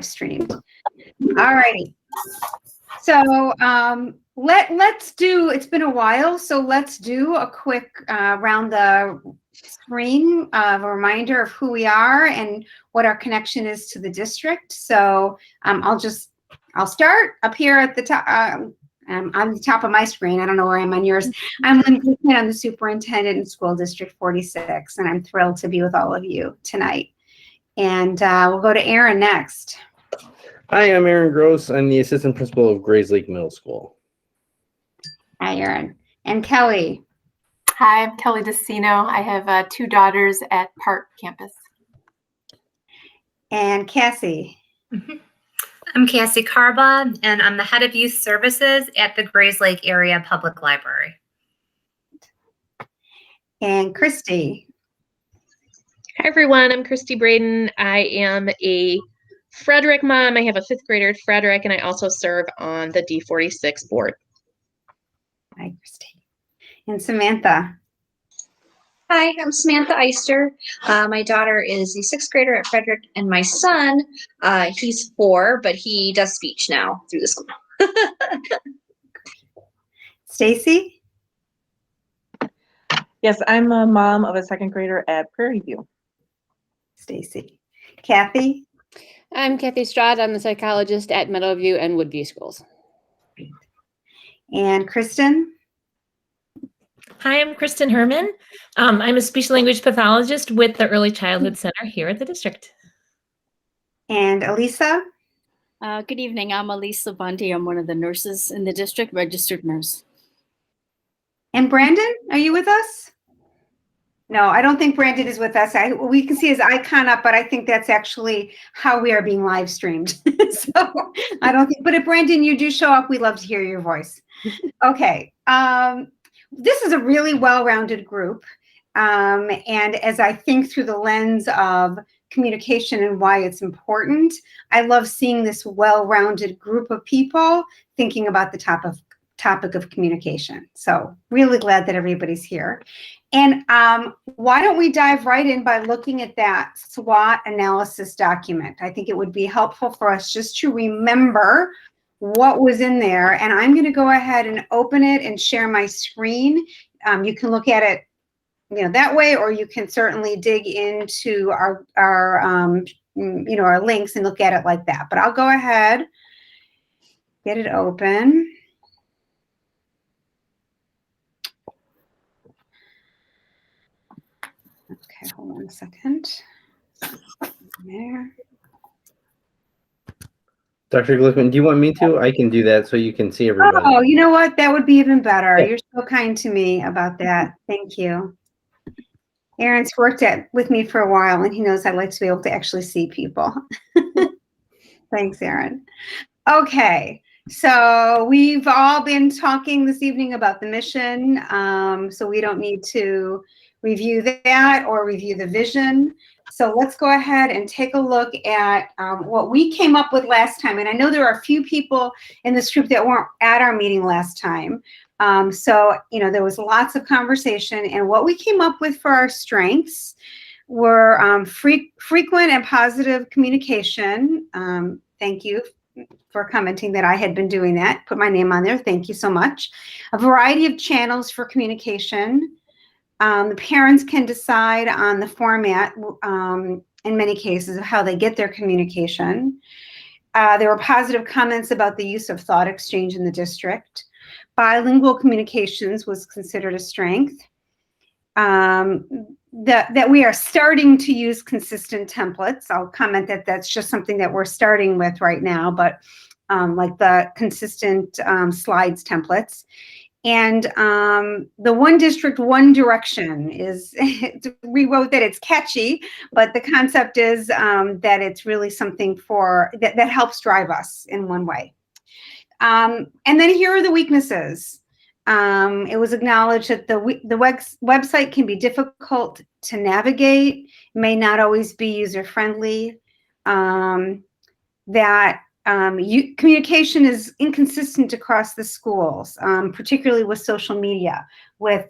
live streamed. All righty. So let's do, it's been a while, so let's do a quick round the screen of a reminder of who we are and what our connection is to the district. So I'll start up here at the top. On the top of my screen. I don't know where I am on yours. I'm Lynn Guzman. I'm the superintendent in School District 46, and I'm thrilled to be with all of you tonight. And we'll go to Aaron next. Hi, I'm Aaron Gross. I'm the assistant principal of Grays Lake Middle School. Hi, Aaron. And Kelly. Hi, I'm Kelly Decino. I have 2 daughters at Park Campus. And Cassie. I'm Cassie Carba, and I'm the head of youth services at the Grays Lake Area Public Library. And Christy. Hi, everyone. I'm Christy Braden. I am a Frederick mom. I have a 5th grader at Frederick, and I also serve on the D46 board. Hi, Christy. And Samantha. Hi, I'm Samantha Eister. My daughter is the 6th grader at Frederick, and my son, he's 4, but he does speech now through the school. Stacy? Yes, I'm a mom of a 2nd grader at Prairie View. Stacy. Kathy? I'm Kathy Stroud. I'm the psychologist at Meadowview and Woodview Schools. And Kristen? Hi, I'm Kristen Herman. I'm a speech language pathologist with the Early Childhood Center here at the district. And Elisa? Good evening. I'm Elise Labonte. I'm one of the nurses in the district, registered nurse. And Brandon, are you with us? No, I don't think Brandon is with us. We can see his icon up, but I think that's actually how we are being live streamed. So I don't think, but if Brandon, you do show up, we'd love to hear your voice. Okay. This is a really well-rounded group. And as I think through the lens of communication and why it's important, I love seeing this well-rounded group of people thinking about the topic of communication. So really glad that everybody's here. And why don't we dive right in by looking at that SWOT analysis document? I think it would be helpful for us just to remember what was in there. And I'm going to go ahead and open it and share my screen. You can look at it, that way, or you can certainly dig into our links and look at it like that. But I'll go ahead, get it open. Okay, hold on a second. There. Dr. Glickman, do you want me to? I can do that so you can see everybody. Oh, you know what? That would be even better. You're so kind to me about that. Thank you. Aaron's worked with me for a while, and he knows I like to be able to actually see people. Thanks, Aaron. Okay, so we've all been talking this evening about the mission, so we don't need to review that or review the vision. So let's go ahead and take a look at what we came up with last time. And I know there are a few people in this group that weren't at our meeting last time. So, there was lots of conversation. And what we came up with for our strengths were frequent and positive communication. Thank you for commenting that I had been doing that. Put my name on there. Thank you so much. A variety of channels for communication. The parents can decide on the format, in many cases, of how they get their communication. There were positive comments about the use of thought exchange in the district. Bilingual communications was considered a strength. That we are starting to use consistent templates. I'll comment that that's just something that we're starting with right now, but like the consistent slides templates. And the one district, one direction is, we wrote that it's catchy, but the concept is that it's really something that helps drive us in one way. And then here are the weaknesses. It was acknowledged that the website can be difficult to navigate, may not always be user-friendly, that communication is inconsistent across the schools, particularly with social media, with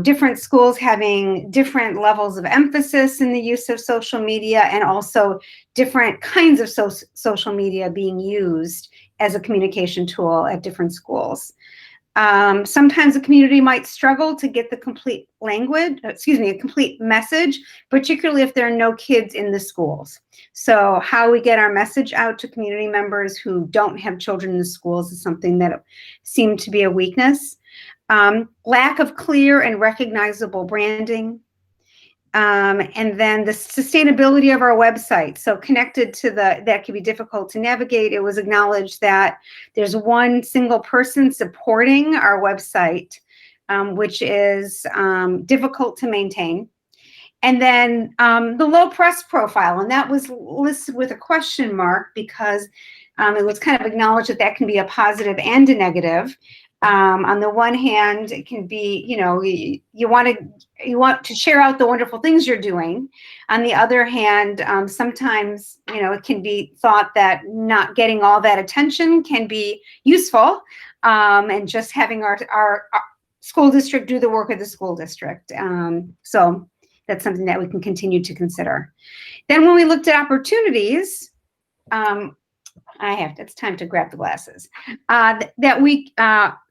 different schools having different levels of emphasis in the use of social media, and also different kinds of social media being used as a communication tool at different schools. Sometimes a community might struggle to get the complete a complete message, particularly if there are no kids in the schools. So how we get our message out to community members who don't have children in the schools is something that seemed to be a weakness. Lack of clear and recognizable branding. And then the sustainability of our website. So connected to that can be difficult to navigate. It was acknowledged that there's one single person supporting our website, which is difficult to maintain. And then the low press profile, and that was listed with a question mark because it was kind of acknowledged that can be a positive and a negative. On the one hand, it can be, you want to share out the wonderful things you're doing. On the other hand, sometimes, it can be thought that not getting all that attention can be useful, and just having our school district do the work of the school district. So that's something that we can continue to consider. Then when we looked at opportunities, it's time to grab the glasses, that we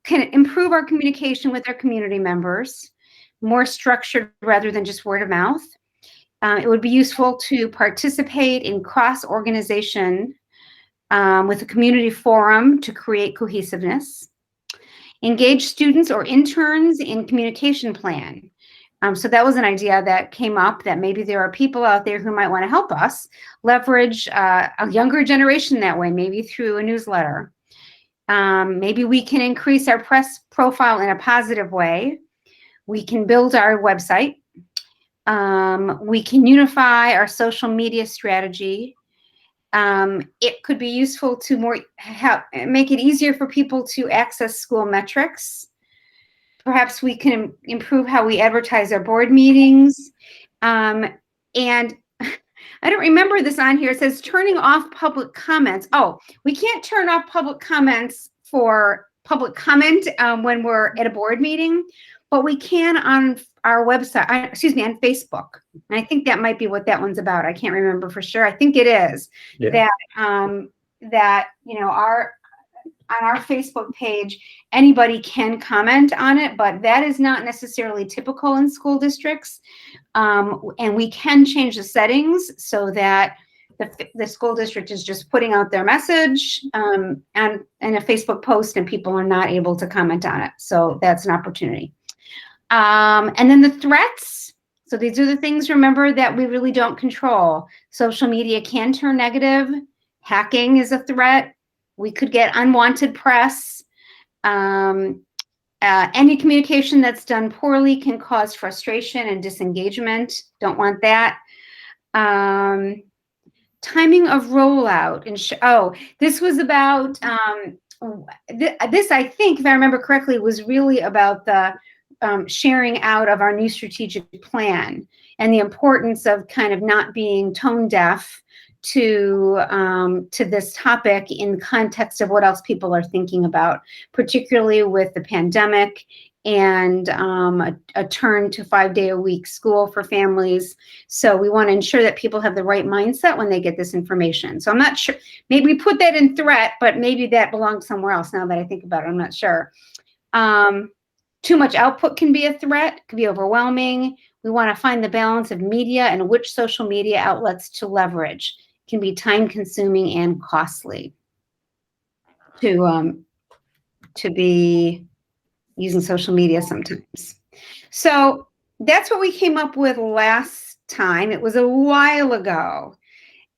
can improve our communication with our community members, more structured rather than just word of mouth. It would be useful to participate in cross-organization with a community forum to create cohesiveness. Engage students or interns in communication plan. So that was an idea that came up, that maybe there are people out there who might want to help us leverage a younger generation that way, maybe through a newsletter. Maybe we can increase our press profile in a positive way. We can build our website. We can unify our social media strategy. It could be useful to make it easier for people to access school metrics. Perhaps we can improve how we advertise our board meetings. And I don't remember this on here. It says turning off public comments. Oh, we can't turn off public comments for public comment when we're at a board meeting, but we can on our website, on Facebook. And I think that might be what that one's about. I can't remember for sure. I think it is. Yeah. That on our Facebook page, anybody can comment on it, but that is not necessarily typical in school districts. And we can change the settings so that the school district is just putting out their message and a Facebook post, and people are not able to comment on it. So that's an opportunity. And then the threats. So these are the things, remember, that we really don't control. Social media can turn negative. Hacking is a threat. We could get unwanted press. Any communication that's done poorly can cause frustration and disengagement. Don't want that. Timing of rollout. And this was about, this, I think, if I remember correctly, was really about the sharing out of our new strategic plan and the importance of kind of not being tone deaf to this topic in context of what else people are thinking about, particularly with the pandemic and a turn to 5-day-a-week school for families. So we want to ensure that people have the right mindset when they get this information. So I'm not sure, maybe we put that in threat, but maybe that belongs somewhere else now that I think about it. I'm not sure. Too much output can be a threat, can be overwhelming. We want to find the balance of media and which social media outlets to leverage. Can be time consuming and costly to be using social media sometimes. So that's what we came up with last time. It was a while ago.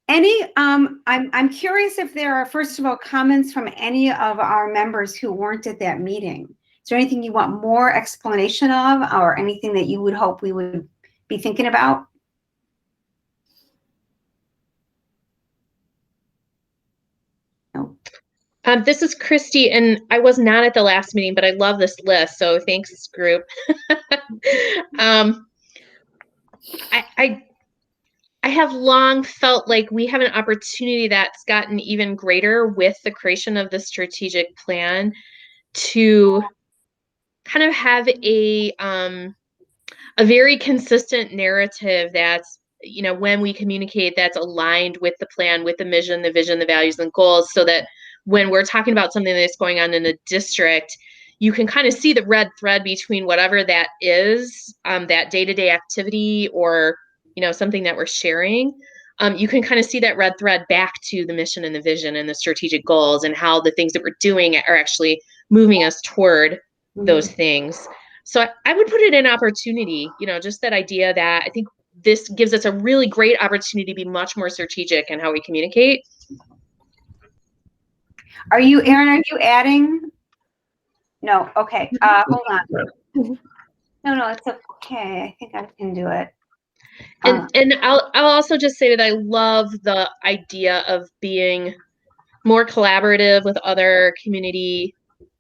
I'm curious if there are, first of all, comments from any of our members who weren't at that meeting. Is there anything you want more explanation of, or anything that you would hope we would be thinking about? This is Christy, and I was not at the last meeting, but I love this list, so thanks, group. I have long felt like we have an opportunity that's gotten even greater with the creation of the strategic plan to kind of have a very consistent narrative that's, when we communicate, that's aligned with the plan, with the mission, the vision, the values, and goals, so that when we're talking about something that's going on in the district, you can kind of see the red thread between whatever that is, that day-to-day activity, or, something that we're sharing. You can kind of see that red thread back to the mission and the vision and the strategic goals, and how the things that we're doing are actually moving us toward those things. So I would put it in opportunity, just that idea that I think this gives us a really great opportunity to be much more strategic in how we communicate. Erin, are you adding? No, okay, hold on. No, it's okay. I think I can do it. And I'll also just say that I love the idea of being more collaborative with other community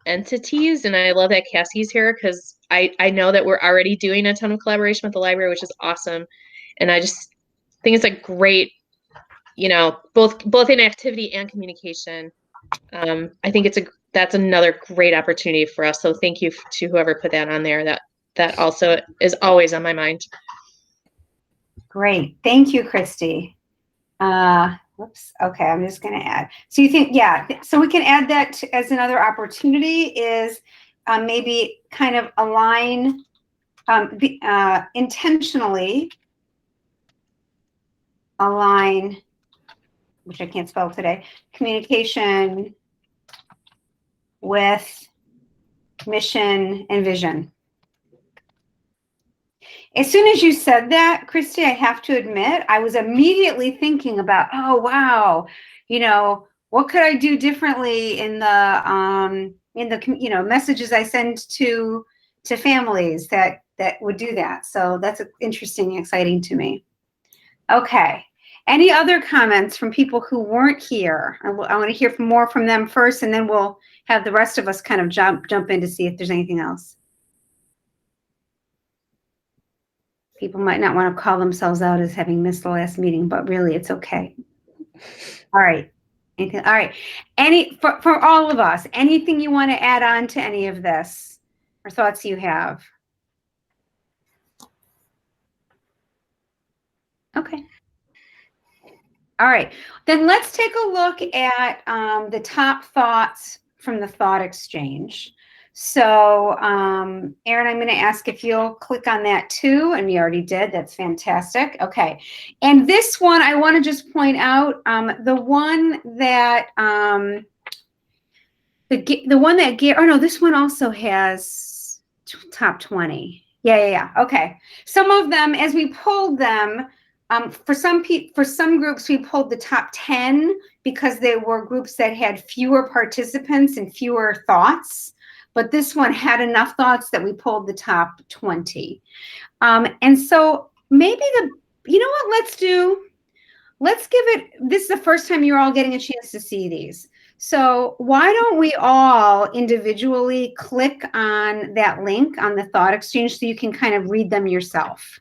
entities, and I love that Cassie's here, because I know that we're already doing a ton of collaboration with the library, which is awesome, and I just think it's a great, both in activity and communication. I think that's another great opportunity for us. So thank you to whoever put that on there. That also is always on my mind. Great, thank you, Christy. Whoops. Okay, I'm just going to add. So you think, yeah, so we can add that as another opportunity is maybe kind of align intentionally align, which I can't spell today, communication with mission and vision. As soon as you said that, Christy, I have to admit, I was immediately thinking about, oh, wow, what could I do differently in the messages I send to families that would do that. So that's interesting, exciting to me. Okay. Any other comments from people who weren't here? I want to hear more from them first, and then we'll have the rest of us kind of jump in to see if there's anything else. People might not want to call themselves out as having missed the last meeting, but really it's okay. All right. All right. For all of us, anything you want to add on to any of this or thoughts you have? Okay. All right. Then let's take a look at the top thoughts from the thought exchange. So, Erin, I'm going to ask if you'll click on that too, and you already did. That's fantastic. Okay, and this one I want to just point out the one that this one also has top 20. Yeah. Okay, some of them as we pulled them. For some groups, we pulled the top 10 because they were groups that had fewer participants and fewer thoughts. But this one had enough thoughts that we pulled the top 20. And so maybe let's give it, this is the first time you're all getting a chance to see these. So why don't we all individually click on that link on the thought exchange so you can kind of read them yourself.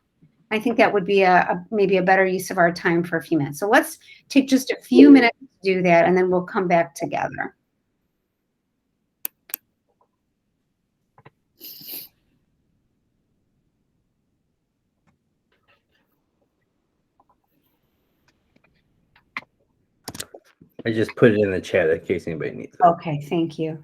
I think that would be maybe a better use of our time for a few minutes. So let's take just a few minutes to do that, and then we'll come back together. I just put it in the chat in case anybody needs it. Okay, thank you.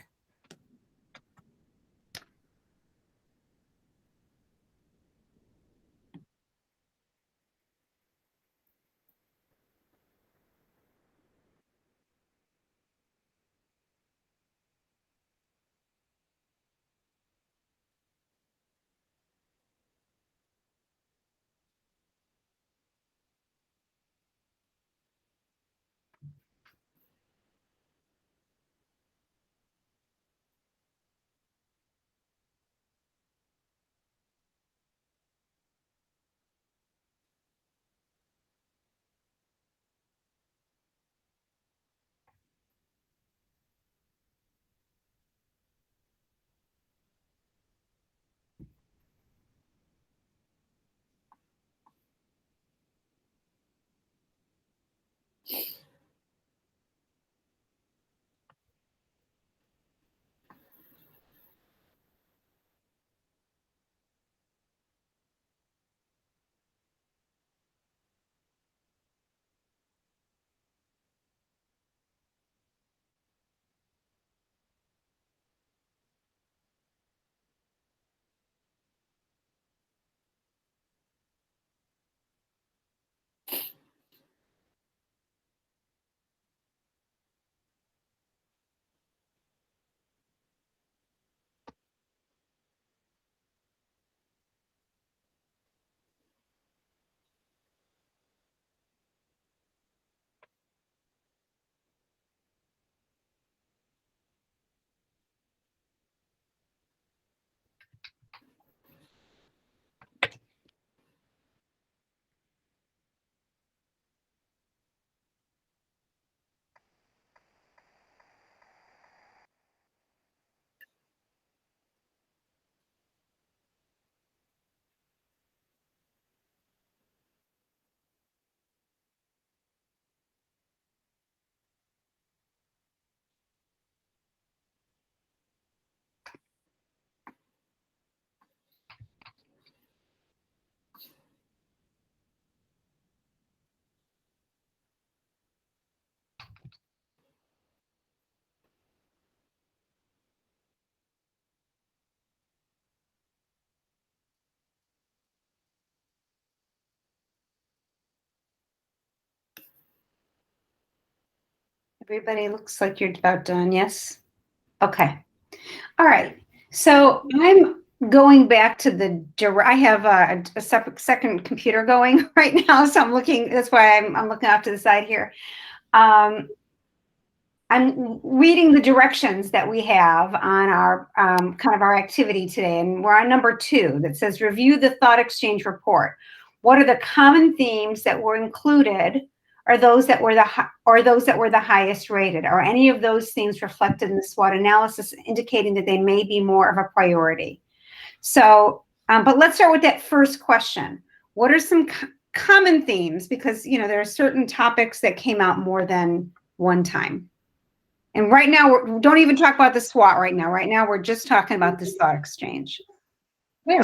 Everybody looks like you're about done. Yes. Okay. All right. So I'm going back to I have a separate second computer going right now. So I'm looking, that's why I'm looking off to the side here. I'm reading the directions that we have on our kind of our activity today. And we're on number 2 that says review the thought exchange report. What are the common themes that were included, or those that were the highest rated? Are any of those themes reflected in the SWOT analysis, indicating that they may be more of a priority? So, but let's start with that first question. What are some common themes? Because, there are certain topics that came out more than one time. And right now, don't even talk about the SWOT right now. Right now, we're just talking about this thought exchange. Yeah.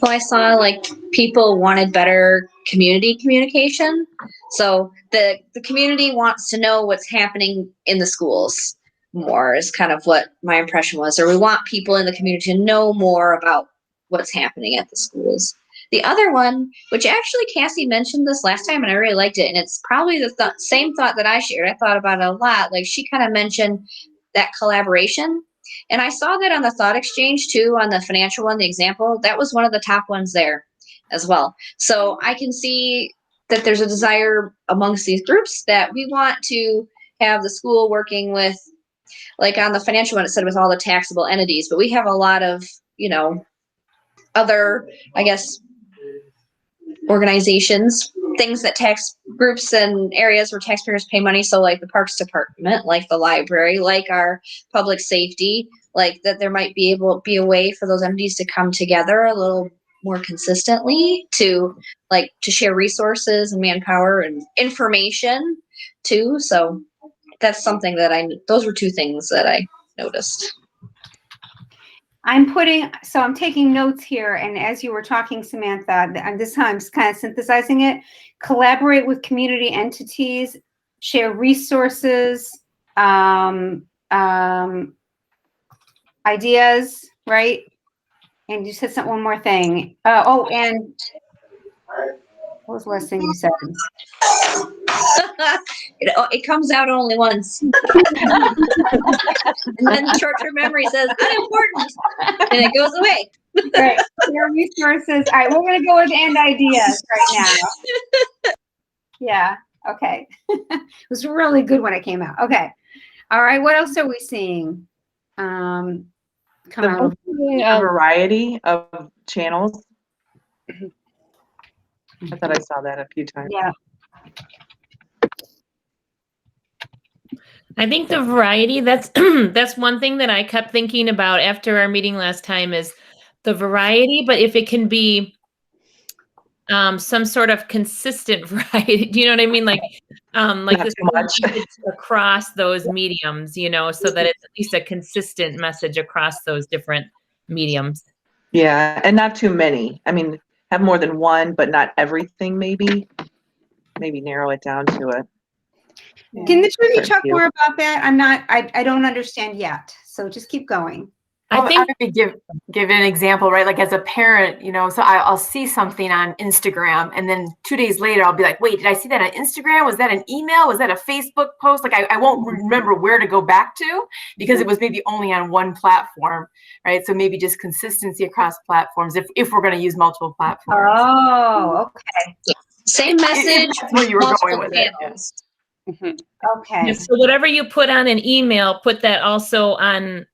Well, I saw like people wanted better community communication. So the community wants to know what's happening in the schools more is kind of what my impression was. Or we want people in the community to know more about what's happening at the schools. The other one, which actually Cassie mentioned this last time and I really liked it, and it's probably the same thought that I shared. I thought about it a lot. Like she kind of mentioned that collaboration. And I saw that on the thought exchange too, on the financial one, the example, that was one of the top ones there as well. So I can see that there's a desire amongst these groups that we want to have the school working with, like on the financial one, it said with all the taxable entities, but we have a lot of, other, I guess, organizations, things that tax groups and areas where taxpayers pay money. So like the Parks Department, like the library, like our public safety, like that there might be a way for those entities to come together a little more consistently to share resources and manpower and information too. So that's something that those were 2 things that I noticed. I'm taking notes here, and as you were talking, Samantha, and this time I'm kind of synthesizing it. Collaborate with community entities, share resources, ideas, right? And you said one more thing. And what was the last thing you said? It comes out only once. And then short-term memory says, unimportant, and it goes away. Right. Share resources. All right, we're going to go with and ideas right now. Yeah. Okay. It was really good when it came out. Okay. All right. What else are we seeing? Come on. A variety of channels. I thought I saw that a few times. Yeah. I think the variety, that's that's one thing that I kept thinking about after our meeting last time is the variety, but if it can be some sort of consistent variety, do you know what I mean? Like this across those mediums, so that it's at least a consistent message across those different mediums. Yeah, and not too many. I mean, have more than one, but not everything, maybe narrow it down to it. Can the two of you talk more about that? I don't understand yet. So just keep going. I think I give an example, right? Like as a parent, so I'll see something on Instagram, and then 2 days later, I'll be like, wait, did I see that on Instagram? Was that an email? Was that a Facebook post? Like I won't remember where to go back to because it was maybe only on one platform, right? So maybe just consistency across platforms if we're going to use multiple platforms. Oh, okay. Same message. That's where you were going with it. Okay. Yeah, so whatever you put on an email, put that also on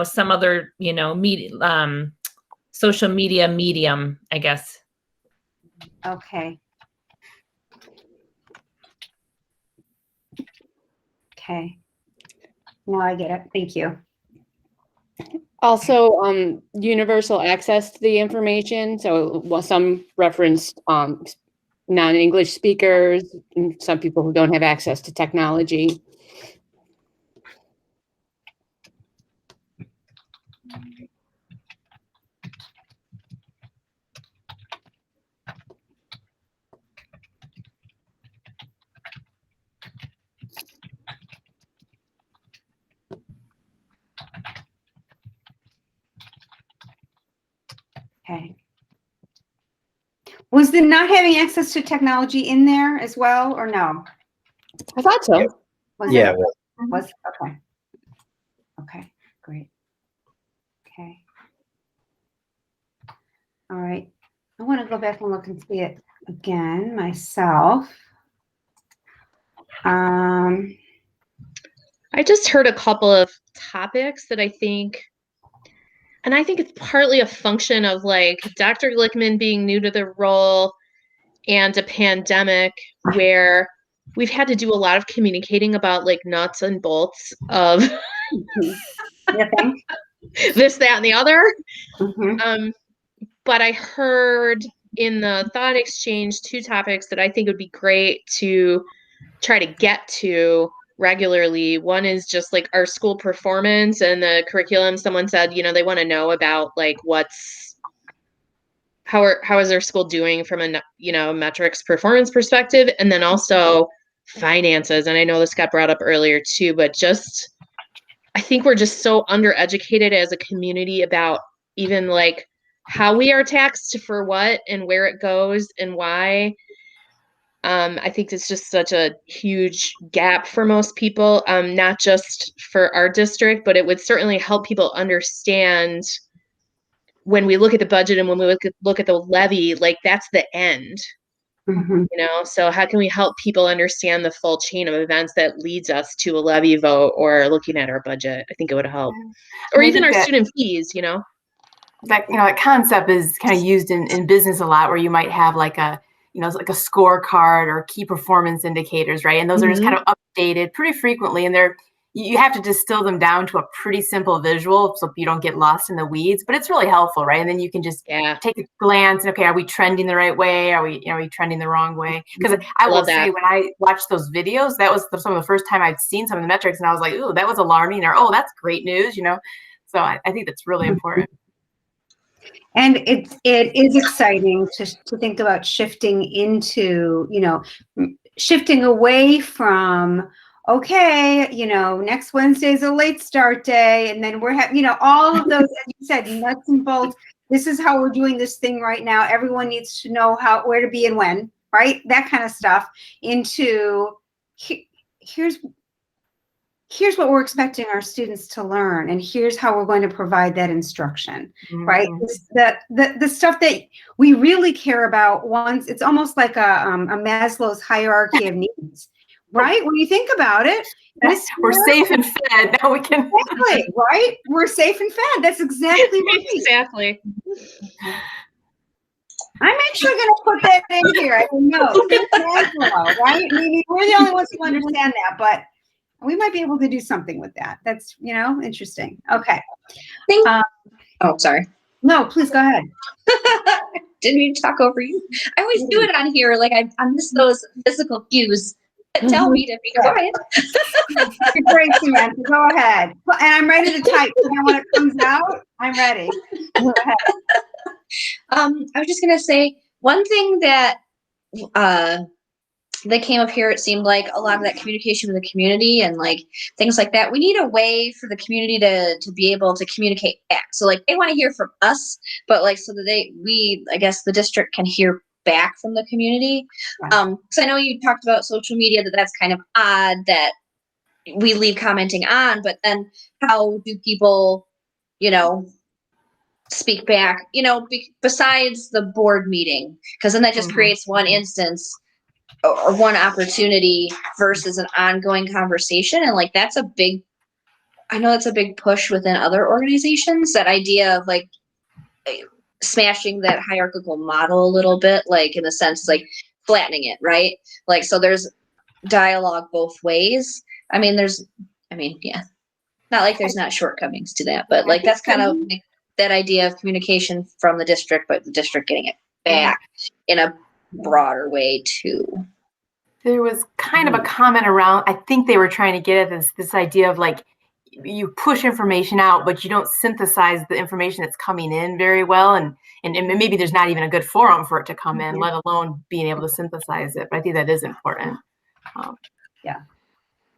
some other, media, social media medium, I guess. Okay. Okay. Now I get it. Thank you. Also, universal access to the information. So some referenced non-English speakers, and some people who don't have access to technology. Okay. Was the not having access to technology in there as well, or no? I thought so. Was Yeah. it? Well, Was okay. Okay, great. Okay. All right. I want to go back and look and see it again myself. I just heard a couple of topics that I think it's partly a function of like Dr. Glickman being new to the role and a pandemic where we've had to do a lot of communicating about like nuts and bolts of this, that, and the other. But I heard in the thought exchange 2 topics that I think would be great to try to get to regularly. One is just like our school performance and the curriculum. Someone said, they want to know about like how is their school doing from a metrics performance perspective, and then also finances. And I know this got brought up earlier too, but I think we're just so undereducated as a community about even like how we are taxed for what and where it goes and why. I think it's just such a huge gap for most people, not just for our district, but it would certainly help people understand when we look at the budget and when we look at the levy, like that's the end, so how can we help people understand the full chain of events that leads us to a levy vote or looking at our budget? I think it would help. Or even our student fees, that concept is kind of used in business a lot, where you might have like a like a scorecard or key performance indicators, right? And those are just kind of updated pretty frequently, and you have to distill them down to a pretty simple visual so you don't get lost in the weeds, but it's really helpful, right? And then you can just take a glance and, okay, are we trending the right way? Are we trending the wrong way? Because I will say, when I watched those videos, that was some of the first time I'd seen some of the metrics, and I was like, ooh, that was alarming, or, oh, that's great news, So I think that's really important. And it is exciting to think about shifting into, shifting away from, okay, next Wednesday is a late start day, and then we're having, all of those, as you said, nuts and bolts. This is how we're doing this thing right now. Everyone needs to know where to be and when, right? That kind of stuff. Into here's what we're expecting our students to learn, and here's how we're going to provide that instruction, right? The stuff that we really care about, it's almost like a Maslow's hierarchy of needs, right? When you think about it, we're safe and fed. Now we can exactly, right? We're safe and fed. That's exactly right. Exactly. I'm actually going to put that in here. I don't know. Maslow, right? Maybe we're the only ones who understand that, but we might be able to do something with that. That's, interesting. Okay. Oh, sorry. No, please go ahead. Didn't mean to talk over you. I always do it on here. Like I miss those physical cues that tell me to be quiet. You're great, Samantha. Go ahead. And I'm ready to type. When it comes out, I'm ready. Go ahead. I was just going to say one thing that that came up here. It seemed like a lot of that communication with the community and like things like that. We need a way for the community to be able to communicate back. So like they want to hear from us, but like so that I guess the district can hear back from the community. Because I know you talked about social media, that's kind of odd that we leave commenting on, but then how do people, speak back, besides the board meeting? Because then that just creates one instance or one opportunity versus an ongoing conversation. And like, I know that's a big push within other organizations, that idea of like smashing that hierarchical model a little bit, like in the sense, like flattening it, right? Like, so there's dialogue both ways. Yeah, not like there's not shortcomings to that, but like, that's kind of like that idea of communication from the district, but the district getting it back in a broader way too. There was kind of a comment around, I think they were trying to get at this idea of like, you push information out, but you don't synthesize the information that's coming in very well. And maybe there's not even a good forum for it to come in, let alone being able to synthesize it. But I think that is important. Yeah.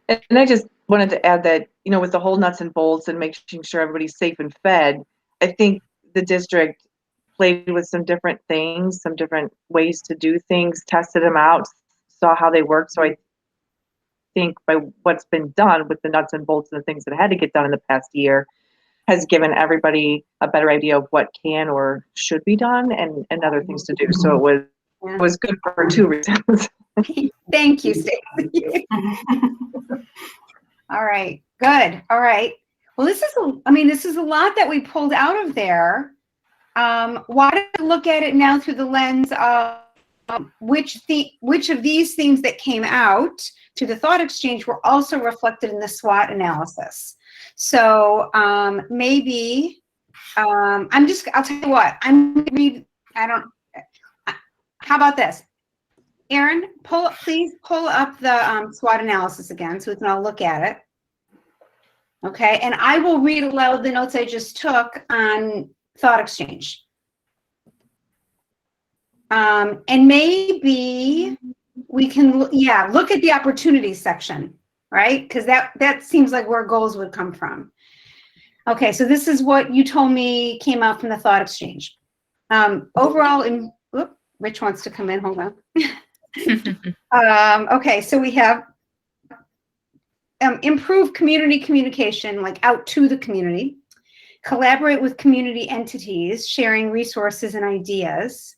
And I just wanted to add that, with the whole nuts and bolts and making sure everybody's safe and fed, I think the district played with some different things, some different ways to do things, tested them out, saw how they work. So think by what's been done with the nuts and bolts and the things that had to get done in the past year has given everybody a better idea of what can or should be done and other things to do. So it was good for two reasons. Thank you, Stacey. All right, good. All right. Well, this is a lot that we pulled out of there. Why don't we look at it now through the lens of which of these themes that came out to the thought exchange were also reflected in the SWOT analysis. So maybe I'll tell you what, how about this? Erin, please pull up the SWOT analysis again so we can all look at it. Okay, and I will read aloud the notes I just took on thought exchange. And maybe we can, look at the opportunities section, right? Because that seems like where goals would come from. Okay, so this is what you told me came out from the thought exchange. Overall, Rich wants to come in, hold on. Okay, so we have improve community communication, like out to the community, collaborate with community entities, sharing resources and ideas,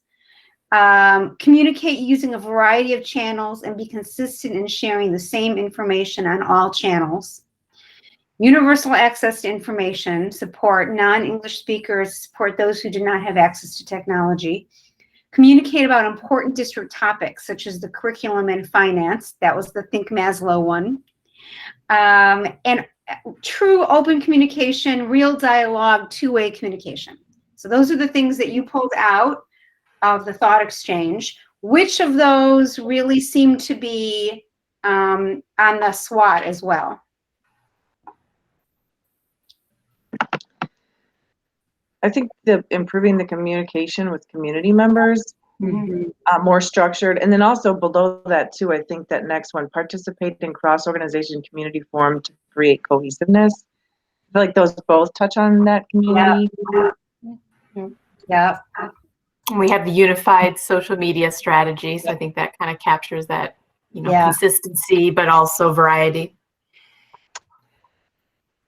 communicate using a variety of channels and be consistent in sharing the same information on all channels, universal access to information, support non-English speakers, support those who do not have access to technology, communicate about important district topics such as the curriculum and finance. That was the Think Maslow one. And true open communication, real dialogue, two-way communication. So those are the things that you pulled out of the thought exchange. Which of those really seem to be on the SWOT as well? I think improving the communication with community members, more structured, and then also below that too, I think that next one, participate in cross-organization community forum to create cohesiveness. I feel like those both touch on that community. Yeah. We have the unified social media strategy, so I think that kind of captures that, consistency, but also variety.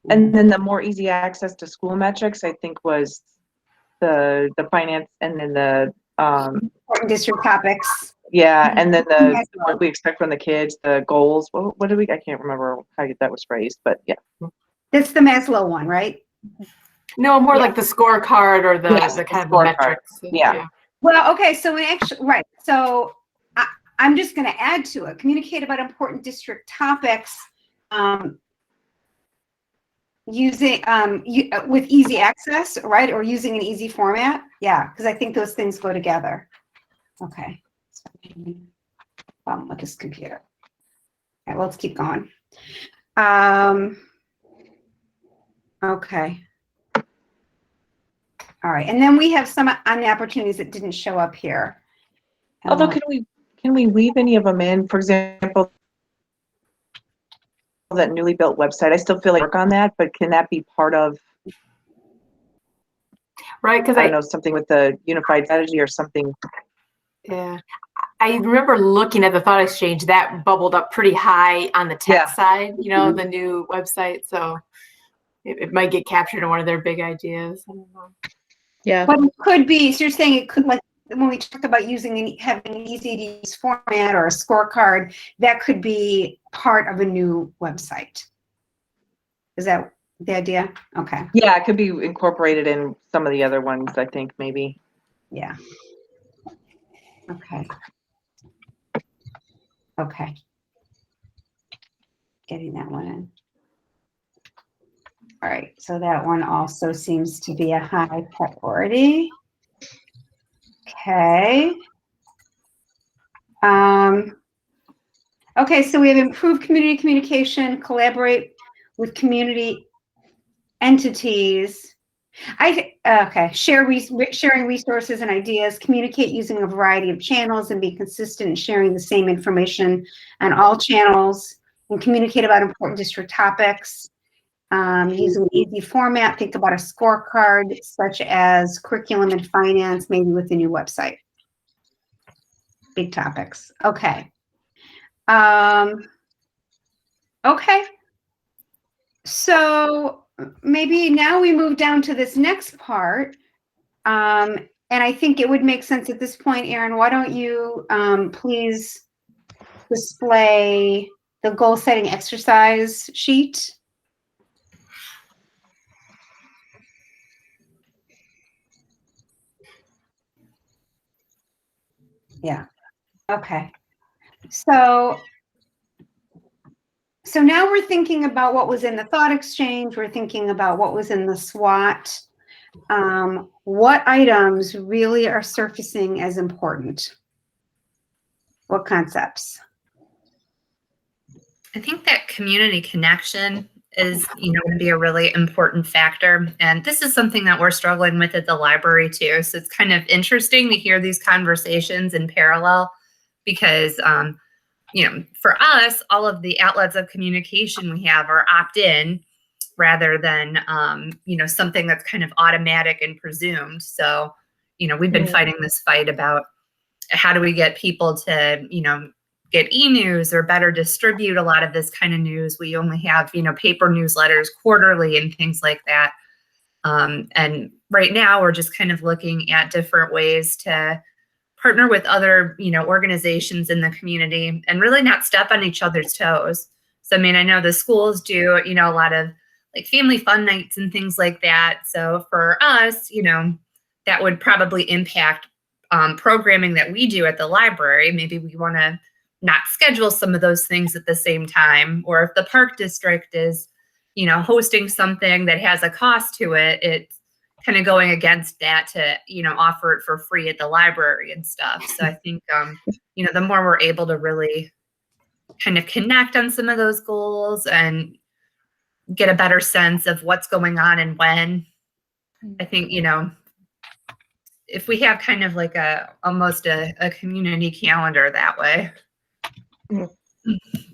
And then the more easy access to school metrics, I think, was the finance, and then the important district topics. Yeah, and then the what we expect from the kids, the goals. What did we? I can't remember how that was phrased, but yeah. That's the Maslow one, right? No, more like the scorecard or the kind of the metrics. Yeah. Well, okay, so right. So I'm just going to add to it. Communicate about important district topics using with easy access, right? Or using an easy format. Yeah, because I think those things go together. Okay. With this computer. Okay, let's keep going. Okay. All right, and then we have some on the opportunities that didn't show up here. Although, can we weave any of them in? For example, that newly built website. I still feel like work on that, but can that be part of? Right, because I don't know, something with the unified strategy or something. Yeah, I remember looking at the thought exchange that bubbled up pretty high on the tech side. The new website, so it might get captured in one of their big ideas. I don't know. Yeah, but it could be. So you're saying it could, like when we talk about having an easy to use format or a scorecard, that could be part of a new website. Is that the idea? Okay. Yeah, it could be incorporated in some of the other ones, I think, maybe. Yeah. Okay. Okay. Getting that one in. All right, so that one also seems to be a high priority. Okay. Okay, so we have improved community communication, collaborate with community entities. Sharing resources and ideas, communicate using a variety of channels and be consistent in sharing the same information on all channels, and communicate about important district topics. Using an easy format, think about a scorecard such as curriculum and finance, maybe with a new website. Big topics. Okay. Okay. So maybe now we move down to this next part. And I think it would make sense at this point, Erin, why don't you please display the goal setting exercise sheet? Yeah. Okay. So now we're thinking about what was in the thought exchange. We're thinking about what was in the SWOT. What items really are surfacing as important? What concepts? I think that community connection is, going to be a really important factor. And this is something that we're struggling with at the library too. So it's kind of interesting to hear these conversations in parallel because, for us, all of the outlets of communication we have are opt-in rather than, something that's kind of automatic and presumed. So, we've been fighting this fight about how do we get people to, get e-news or better distribute a lot of this kind of news. We only have, paper newsletters quarterly and things like that. And right now we're just kind of looking at different ways to partner with other, organizations in the community and really not step on each other's toes. So, I know the schools do, a lot of like family fun nights and things like that. So for us, that would probably impact programming that we do at the library. Maybe we want to not schedule some of those things at the same time, or if the park district is, hosting something that has a cost to it, it's kind of going against that to, offer it for free at the library and stuff. So I think, the more we're able to really kind of connect on some of those goals and get a better sense of what's going on and when, I think, if we have kind of like almost a community calendar that way,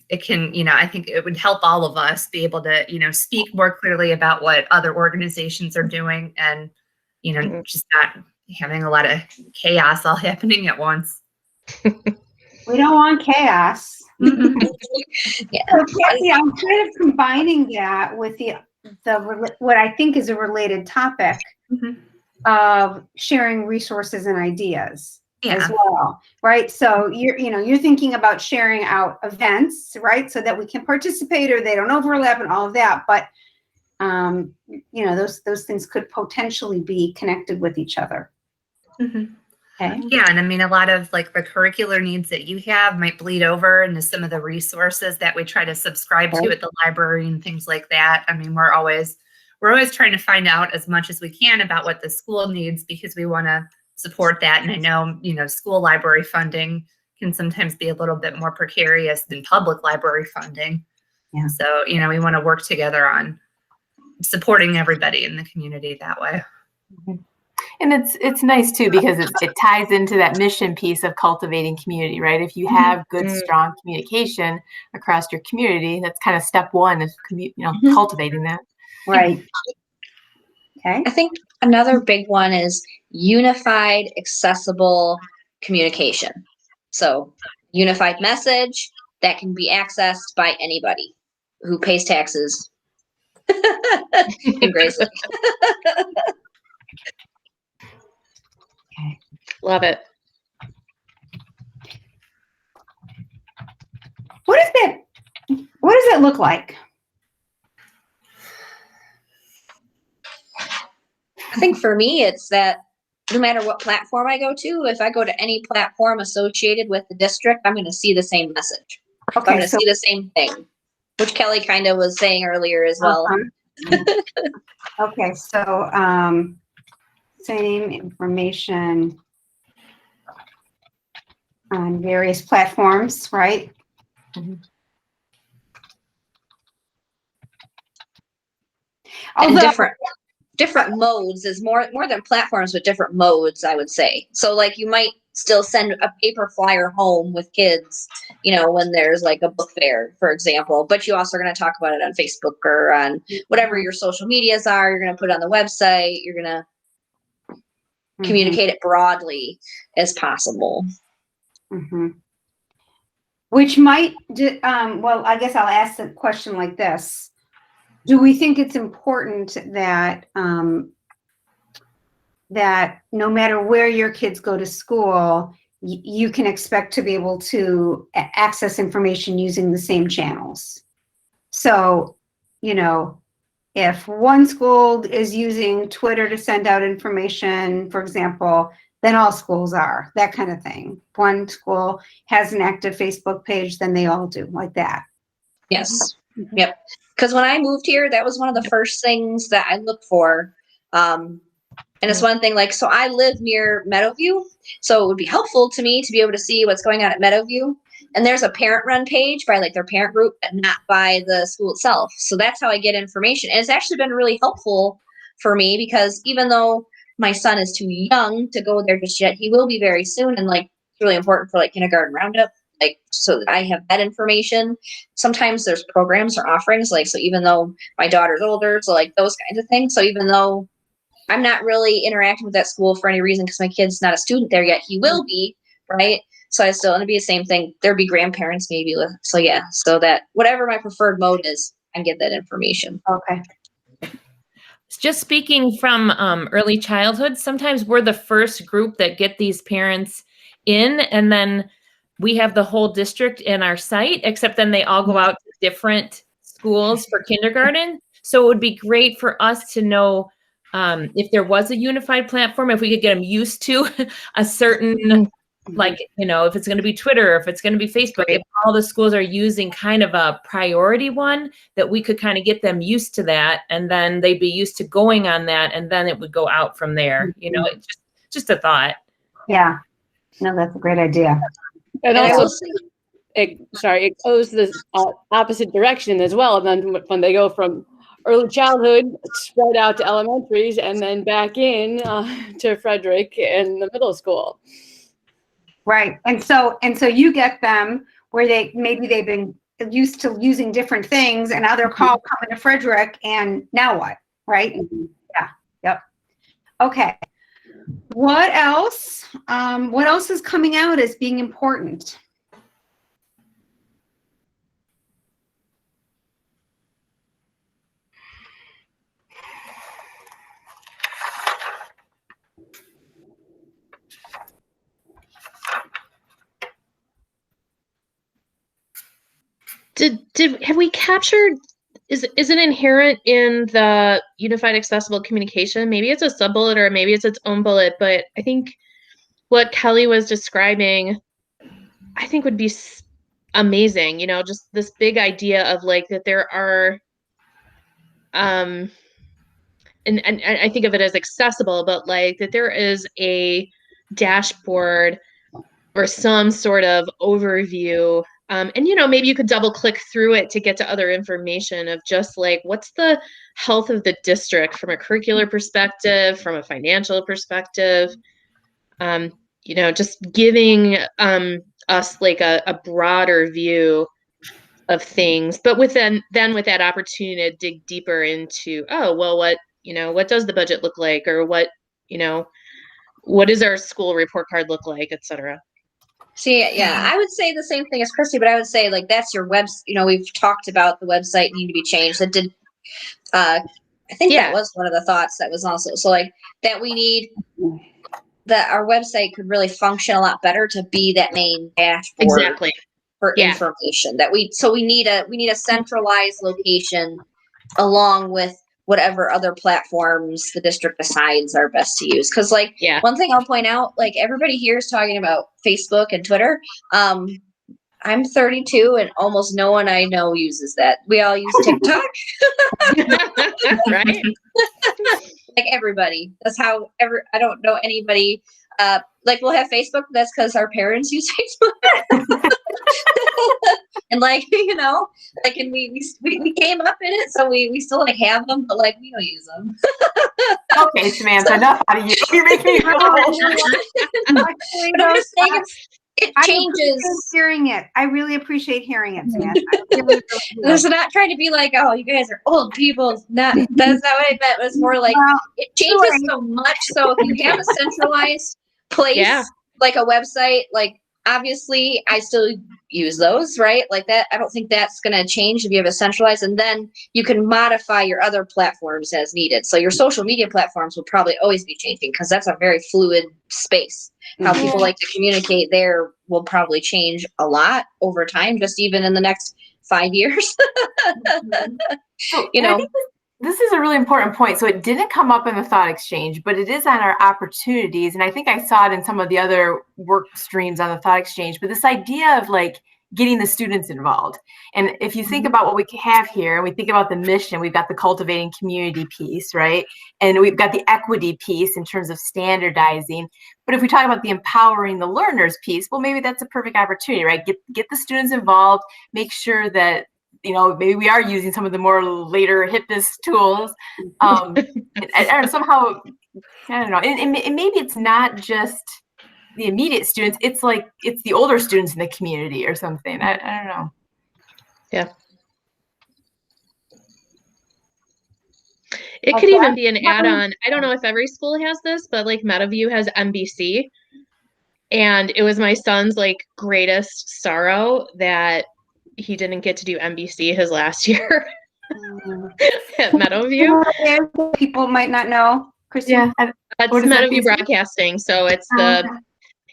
it can, I think it would help all of us be able to, speak more clearly about what other organizations are doing and, just not having a lot of chaos all happening at once. We don't want chaos. Yeah. So Kathy, I'm kind of combining that with the what I think is a related topic of sharing resources and ideas as well, right? So you're thinking about sharing out events, right? So that we can participate or they don't overlap and all of that. But those things could potentially be connected with each other. Okay. Yeah, and a lot of like the curricular needs that you have might bleed over into some of the resources that we try to subscribe to at the library and things like that. We're always trying to find out as much as we can about what the school needs because we want to support that. And I know, school library funding can sometimes be a little bit more precarious than public library funding. Yeah. So, we want to work together on supporting everybody in the community that way. And it's nice too because it ties into that mission piece of cultivating community, right? If you have good, strong communication across your community, that's kind of step one of cultivating that. Right. Okay. I think another big one is unified, accessible communication. So unified message that can be accessed by anybody who pays taxes in Grayslake. Okay. Love it. What does that look like? I think for me, it's that no matter what platform I go to, if I go to any platform associated with the district, I'm going to see the same message. Okay, I'm going to see the same thing, which Kelly kind of was saying earlier as well. Okay, so same information on various platforms, right? And different modes is more than platforms, but different modes, I would say. So like you might still send a paper flyer home with kids, when there's like a book fair, for example, but you also are going to talk about it on Facebook or on whatever your social medias are. You're going to put it on the website. You're going to communicate it broadly as possible. which might, well, I guess I'll ask the question like this. Do we think it's important that that no matter where your kids go to school, you can expect to be able to access information using the same channels? So, you know, if one school is using Twitter to send out information, for example, then all schools are, that kind of thing. One school has an active Facebook page, then they all do, like that. Yes. Yep. Because when I moved here, that was one of the first things that I looked for. And it's one thing, like, so I live near Meadowview, so it would be helpful to me to be able to see what's going on at Meadowview. And there's a parent run page by like their parent group, but not by the school itself. So that's how I get information. And it's actually been really helpful for me because even though my son is too young to go there just yet, he will be very soon. And like, it's really important for like kindergarten roundup, like, so that I have that information. Sometimes there's programs or offerings, like, so even though my daughter's older, so like those kinds of things. So even though I'm not really interacting with that school for any reason because my kid's not a student there yet, he will be, right? So I still want to be the same thing. There'd be grandparents maybe. So yeah, so that whatever my preferred mode is, I get that information. Okay. Just speaking from early childhood, sometimes we're the first group that get these parents in, and then we have the whole district in our site, except then they all go out to different schools for kindergarten. So it would be great for us to know if there was a unified platform, if we could get them used to a certain, like, you know, if it's going to be Twitter, if it's going to be Facebook, if all the schools are using kind of a priority one, that we could kind of get them used to that, and then they'd be used to going on that, and then it would go out from there. You know, it's just a thought. Yeah. No, that's a great idea. And also, it goes the opposite direction as well. And then when they go from early childhood spread out to elementaries and then back in to Frederick and the middle school. Right. And so you get them where maybe they've been used to using different things, and now they're coming to Frederick, and now what? Right? Yeah. Yep. Okay. What else? What else is coming out as being important? Have we captured, is it inherent in the unified accessible communication? Maybe it's a sub bullet or maybe it's its own bullet, but I think what Kelly was describing, I think would be amazing, you know, just this big idea of like that there are, and I think of it as accessible, but like that there is a dashboard or some sort of overview. And, you know, maybe you could double click through it to get to other information of just like, what's the health of the district from a curricular perspective, from a financial perspective, you know, just giving us like a broader view of things, but with then with that opportunity to dig deeper into, oh, well, what, you know, what does the budget look like, or what, you know, what does our school report card look like, et cetera. See, yeah, I would say the same thing as Christy, but I would say like that's your web. You know, we've talked about the website need to be changed. That did, I think that was one of the thoughts that was also so like that we need that our website could really function a lot better to be that main dashboard for information that we need a centralized location along with whatever other platforms the district decides are best to use. Because like one thing I'll point out, like everybody here is talking about Facebook and Twitter. I'm 32 and almost no one I know uses that. We all use TikTok. Right? Like everybody. That's how I don't know anybody. Like we'll have Facebook. That's because our parents use Facebook. And like, you know, like, and we came up in it, so we still like have them, but like we don't use them. Okay, Samantha, enough out of you. You're making me feel old. But I'm just saying it changes. Hearing it, I really appreciate hearing it, Samantha. Really This is not trying to be like, oh, you guys are old people. That's not what I meant. It was more like it changes so much. So if you have a centralized place, like a website, like obviously I still use those, right? Like that. I don't think that's going to change if you have a centralized, and then you can modify your other platforms as needed. So your social media platforms will probably always be changing because that's a very fluid space. How people like to communicate there will probably change a lot over time, just even in the next 5 years. I think this is a really important point. So it didn't come up in the thought exchange, but it is on our opportunities. And I think I saw it in some of the other work streams on the thought exchange, but this idea of like getting the students involved. And if you think about what we have here, and we think about the mission, we've got the cultivating community piece, right? And we've got the equity piece in terms of standardizing. But if we talk about the empowering the learners piece, well, maybe that's a perfect opportunity, right? Get the students involved, make sure that, maybe we are using some of the more later hippest tools. And somehow, I don't know, and maybe it's not just the immediate students, it's the older students in the community or something. I don't know. Yeah. It could even be an add-on. I don't know if every school has this, but like Meadowview has MBC. And it was my son's like greatest sorrow that he didn't get to do MBC his last year at Meadowview. People might not know, Christine. Yeah, that's Meadowview Broadcasting. So it's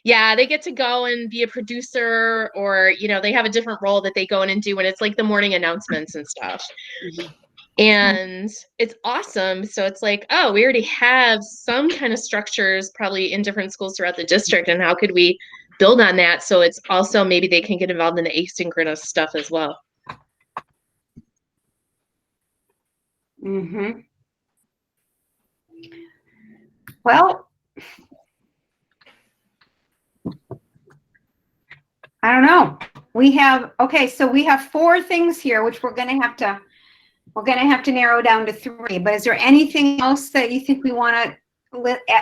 they get to go and be a producer, or they have a different role that they go in and do, and it's like the morning announcements and stuff. And it's awesome. So it's like, oh, we already have some kind of structures probably in different schools throughout the district, and how could we build on that? So it's also maybe they can get involved in the asynchronous stuff as well. Well, I don't know. We have 4 things here, which we're going to have to narrow down to 3. But is there anything else that you think we want to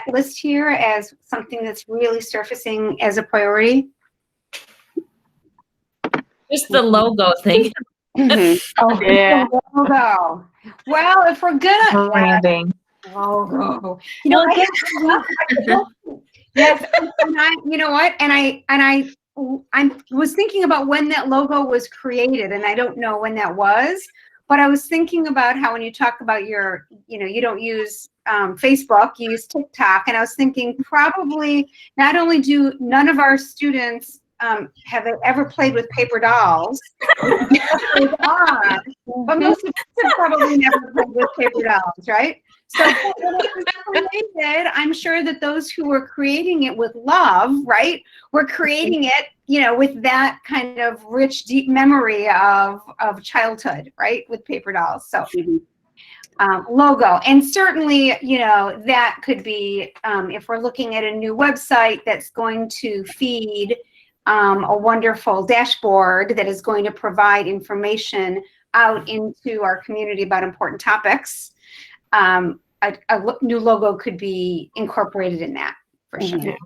list here as something that's really surfacing as a priority? Just the logo thing. Oh, yeah. Logo. Well, if we're gonna branding. Logo. Yes, and I was thinking about when that logo was created, and I don't know when that was, but I was thinking about how when you talk about you don't use Facebook, you use TikTok, and I was thinking probably not only do none of our students have ever played with paper dolls, but most of us have probably never played with paper dolls, right? So when it was created, I'm sure that those who were creating it with love, right, were creating it, with that kind of rich, deep memory of childhood, right, with paper dolls. So logo, and certainly, that could be if we're looking at a new website that's going to feed a wonderful dashboard that is going to provide information out into our community about important topics. A new logo could be incorporated in that for sure.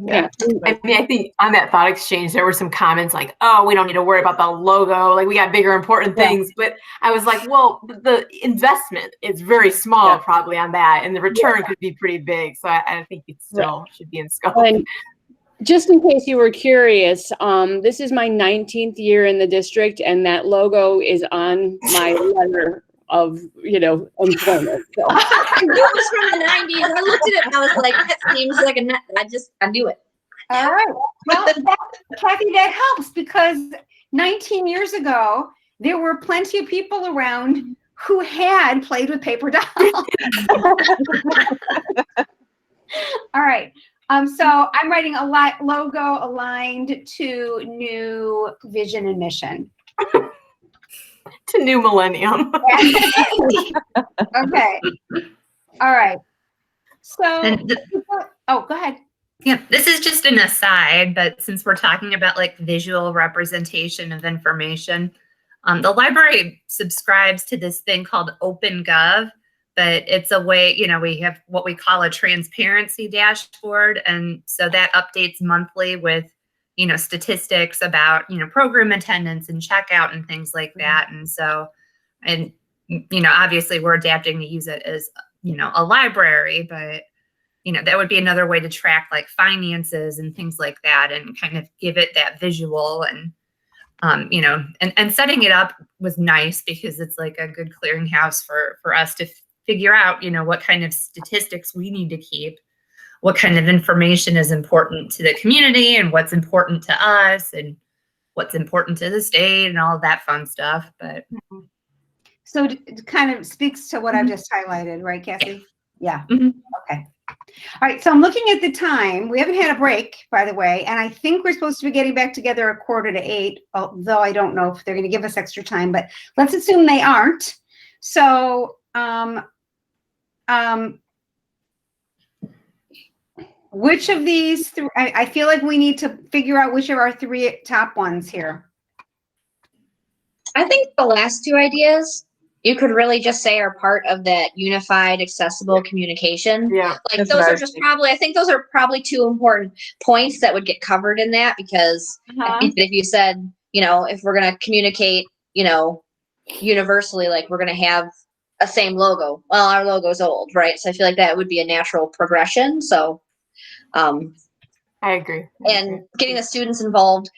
Yeah. I mean, I think on that thought exchange, there were some comments like, oh, we don't need to worry about the logo. Like, we got bigger, important things. But I was like, well, the investment is very small probably on that. And the return could be pretty big. So I think it still should be in scope. And just in case you were curious, this is my 19th year in the district, and that logo is on my letter of, employment. So. I knew it was from the 90s. I looked at it and I was like, that seems like I knew it. All right. Well, Kathy, that helps because 19 years ago, there were plenty of people around who had played with paper dolls. All right. So I'm writing a logo aligned to new vision and mission. To new millennium. Okay. All right. So, go ahead. Yeah, this is just an aside, but since we're talking about like visual representation of information, the library subscribes to this thing called OpenGov, but it's a way, we have what we call a transparency dashboard. And so that updates monthly with, statistics about, program attendance and checkout and things like that. And so, obviously we're adapting to use it as, a library, but that would be another way to track like finances and things like that, and kind of give it that visual. And and setting it up was nice because it's like a good clearinghouse for us to figure out, what kind of statistics we need to keep, what kind of information is important to the community, and what's important to us, and what's important to the state, and all of that fun stuff. But so it kind of speaks to what I've just highlighted, right, Cassie? Yeah. Okay. All right. So I'm looking at the time. We haven't had a break, by the way, and I think we're supposed to be getting back together 7:45, although I don't know if they're going to give us extra time, but let's assume they aren't. So, which of these three, I feel like we need to figure out which of our three top ones here. I think the last two ideas you could really just say are part of that unified, accessible communication. Yeah. Like those are just probably, I think those are probably two important points that would get covered in that, because I think that if you said, if we're going to communicate, universally, like we're going to have a same logo. Well, our logo's old, right? So I feel like that would be a natural progression. So, I agree. And getting the students involved,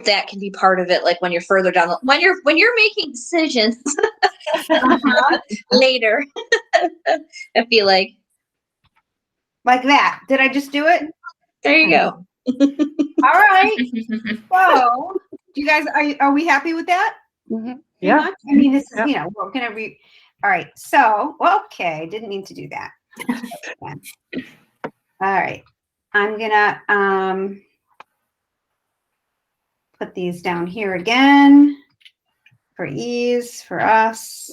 that can be part of it. Like when you're further down, when you're making decisions later, I feel like that. Did I just do it? There you go. All right. So, you guys, are we happy with that? Yeah. I mean, this is, we're gonna all right. So, okay, didn't mean to do that. All right, I'm gonna put these down here again for ease for us.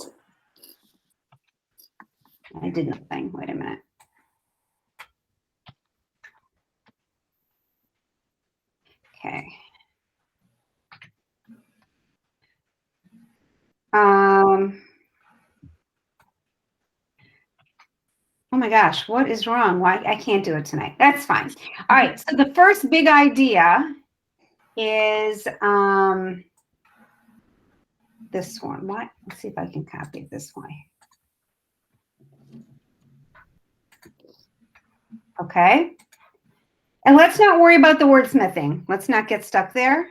I did nothing. Wait a minute. Okay. Oh my gosh, what is wrong? Why I can't do it tonight? That's fine. All right. So the first big idea is this one. What? Let's see if I can copy it this way. Okay. And let's not worry about the wordsmithing. Let's not get stuck there.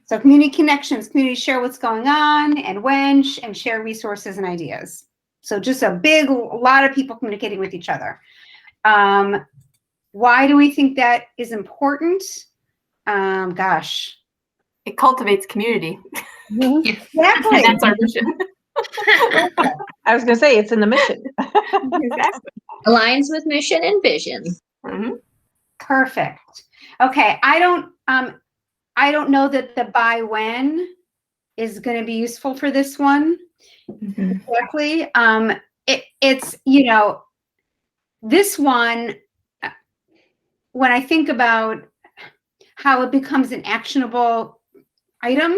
So community connections, community share what's going on and when, and share resources and ideas. So just a lot of people communicating with each other. Why do we think that is important? Gosh. It cultivates community. Exactly. And that's our mission. I was going to say it's in the mission. Exactly. Aligns with mission and vision. Perfect. Okay. I don't know that the by when is going to be useful for this one. Exactly. It's, this one, when I think about how it becomes an actionable item,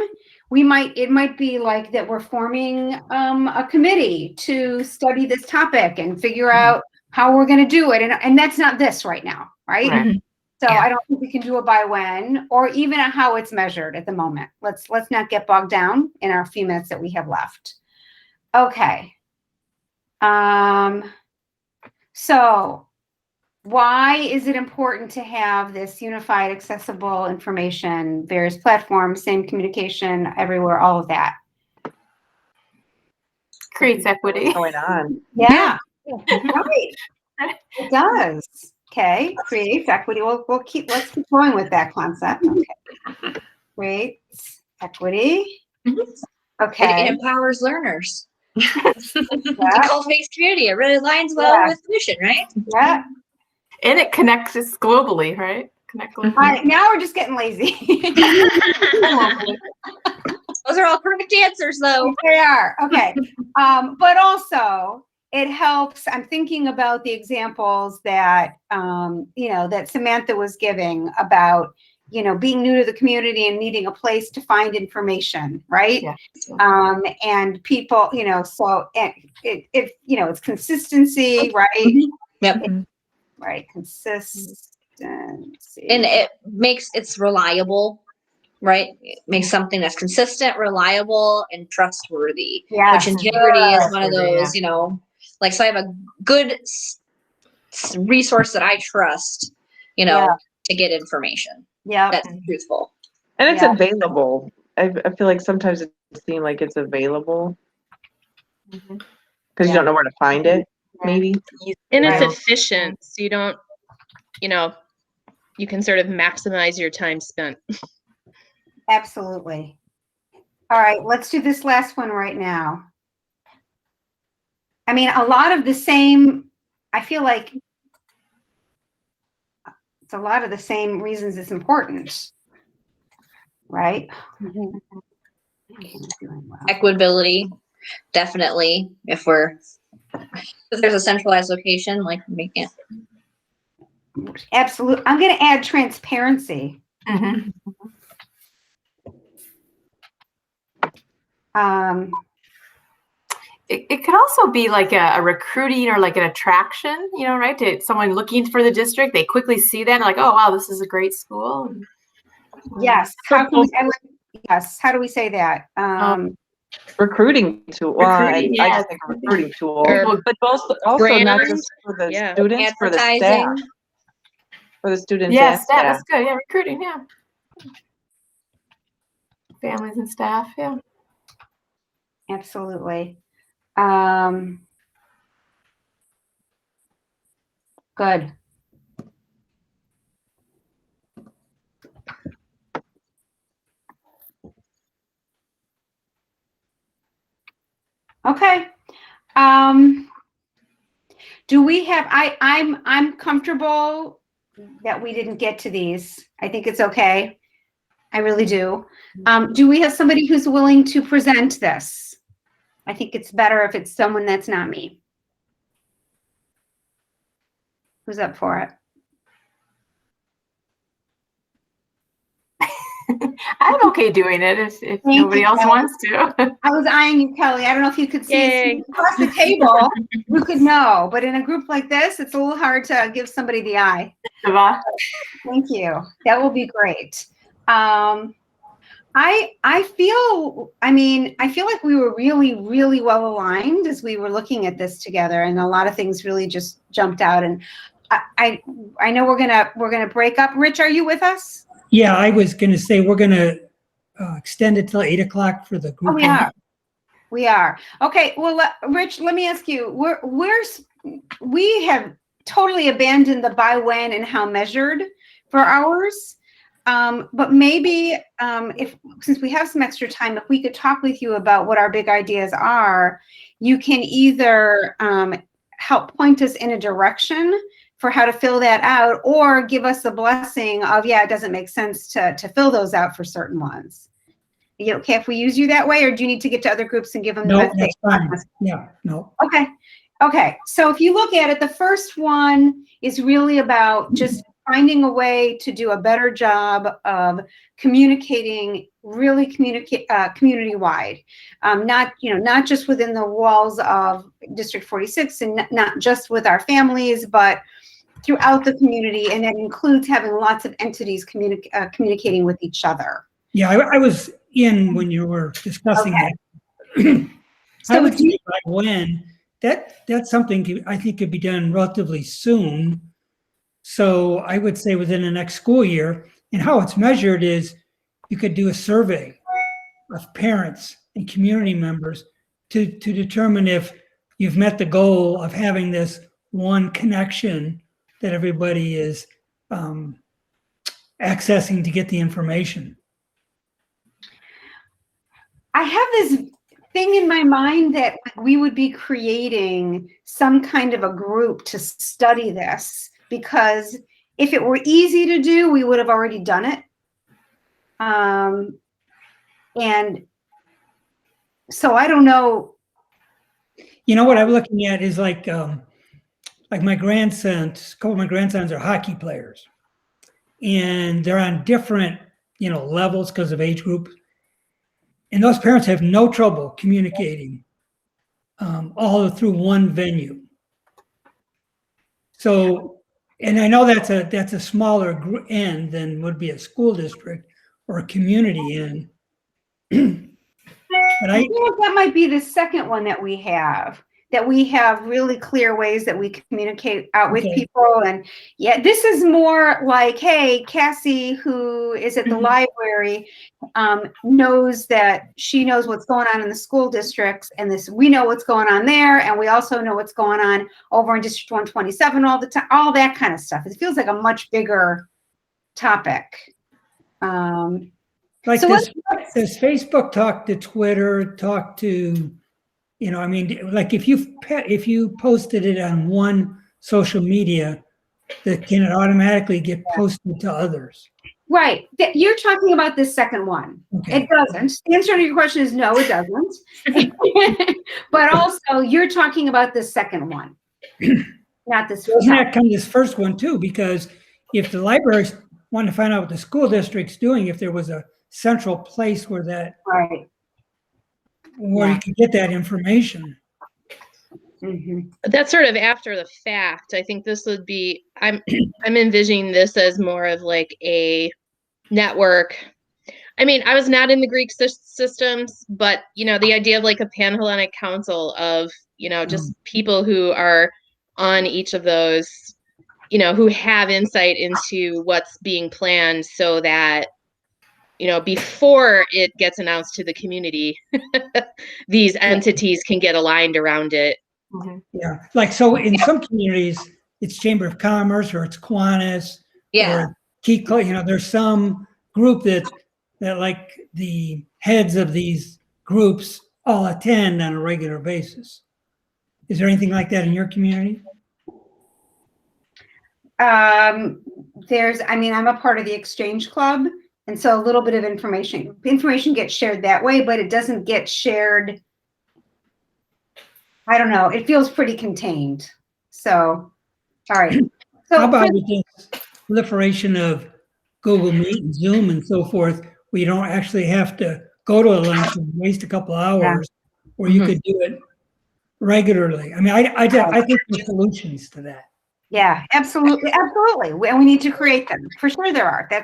it might be like that we're forming a committee to study this topic and figure out how we're going to do it. And that's not this right now, right? So I don't think we can do it by when, or even how it's measured at the moment. Let's not get bogged down in our few minutes that we have left. Okay. So why is it important to have this unified, accessible information, various platforms, same communication everywhere, all of that? Creates equity. What's going on? Yeah. Right. It does. Okay. Creates equity. Let's keep going with that concept. Okay. Creates equity. Okay. It empowers learners. It cultivates community. It really aligns well with mission, right? Yeah. And it connects us globally, right? Connect globally. All right, now we're just getting lazy. Those are all perfect answers, though. They are. Okay. But also, it helps. I'm thinking about the examples that, that Samantha was giving about, being new to the community and needing a place to find information, right? Yeah. And people, so it's consistency, right? Yep. Right. Consistency. And it's reliable, right? It makes something that's consistent, reliable, and trustworthy. Yes. Which integrity is one of those, so I have a good resource that I trust, to get information. Yeah. That's truthful. And it's Yeah. available. I feel like sometimes it seems like it's available because you don't know where to find it, maybe. And it's Right. efficient, so you don't, you can sort of maximize your time spent. Absolutely. All right, let's do this last one right now. I mean, a lot of the same, I feel like it's a lot of the same reasons it's important, right? Equitability, definitely. If there's a centralized location, like make it. Absolutely. I'm going to add transparency. It could also be like a recruiting or like an attraction, right? To someone looking for the district, they quickly see that and like, oh wow, this is a great school. Yes. How do we say that? Recruiting tool. Well, I just think a recruiting tool, but also not just for the students, for the staff. For the students. Yes, that's good. Yeah, recruiting. Yeah. Families and staff. Yeah. Absolutely. Good. Okay. Do we have, I'm comfortable that we didn't get to these. I think it's okay. I really do. Do we have somebody who's willing to present this? I think it's better if it's someone that's not me. Who's up for it? I'm okay doing it if nobody else wants to. I was eyeing you, Kelly. I don't know if you could see across the table. You could know, but in a group like this, it's a little hard to give somebody the eye. Thank you. That will be great. I feel like we were really, really well aligned as we were looking at this together, and a lot of things really just jumped out. And I know we're gonna break up. Rich, are you with us? Yeah, I was going to say we're going to extend it till 8 o'clock for the group. Oh, we are. Okay. Well, Rich, let me ask you. We have totally abandoned the by when and how measured for ours. But maybe since we have some extra time, if we could talk with you about what our big ideas are, you can either help point us in a direction for how to fill that out, or give us a blessing of, it doesn't make sense to fill those out for certain ones. Are you okay if we use you that way, or do you need to get to other groups and give them the that's fine. Yeah, no. Okay. So if you look at it, the first one is really about just finding a way to do a better job of communicating, really community-wide, not just within the walls of District 46 and not just with our families, but throughout the community, and that includes having lots of entities communicating with each other. Yeah, I was in when you were discussing that. I would say by when, that's something I think could be done relatively soon. So I would say within the next school year. And how it's measured is you could do a survey of parents and community members to determine if you've met the goal of having this one connection that everybody is accessing to get the information. I have this thing in my mind that we would be creating some kind of a group to study this, because if it were easy to do, we would have already done it. And so I don't know. What I'm looking at is like my grandsons, a couple of my grandsons are hockey players, and they're on different, levels because of age group. And those parents have no trouble communicating all through one venue. So, and I know that's a smaller end than would be a school district or a community end. But I think that might be the second one that we have. that we have really clear ways that we communicate out with Okay. people. And yeah, this is more like, hey, Cassie, who is at the library, knows that she knows what's going on in the school districts, and we know what's going on there, and we also know what's going on over in District 127 all the time, all that kind of stuff. It feels like a much bigger topic. Like, So does Facebook talk to Twitter, talk to, I mean, like if you posted it on one social media, can it automatically get posted to others? Right. You're talking about this second one. Okay. It doesn't. The answer to your question is no, it doesn't. But also, you're talking about the second one, not this. Doesn't that come this first one too? Because if the libraries want to find out what the school district's doing, if there was a central place where Right. where you could get that information. Mm-hmm. That's sort of after the fact. I think this would be, I'm envisioning this as more of like a network. I mean, I was not in the Greek systems, but the idea of like a Panhellenic council of, just people who are on each of those, who have insight into what's being planned, so that before it gets announced to the community, these entities can get aligned around it. Mm-hmm. Yeah, like, so in some communities, it's Chamber of Commerce or it's Kiwanis. Yeah. Or there's some group that like the heads of these groups all attend on a regular basis. Is there anything like that in your community? I'm a part of the Exchange Club, and so a little bit of information gets shared that way, but it doesn't get shared. I don't know. It feels pretty contained. So, all right. So how about with this proliferation of Google Meet and Zoom and so forth, where you don't actually have to go to a lunch and waste a couple hours, or you could do it regularly? I mean, I think there's solutions to that. Yeah, absolutely. And we need to create them. For sure there are. I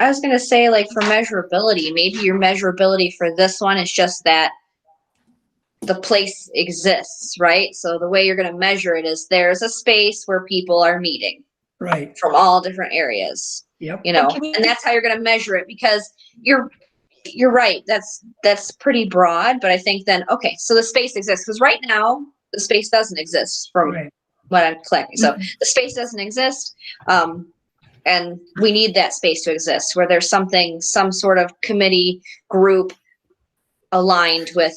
was gonna say, like, for measurability, maybe your measurability for this one is just that the place exists, right? So the way you're gonna measure it is there's a space where people are meeting. Right. From all different areas. Yep. And that's how you're gonna measure it, because you're right. That's pretty broad, but I think then, okay, so the space exists, because right now the space doesn't exist from what I'm collecting. So the space doesn't exist. And we need that space to exist, where there's some sort of committee group aligned with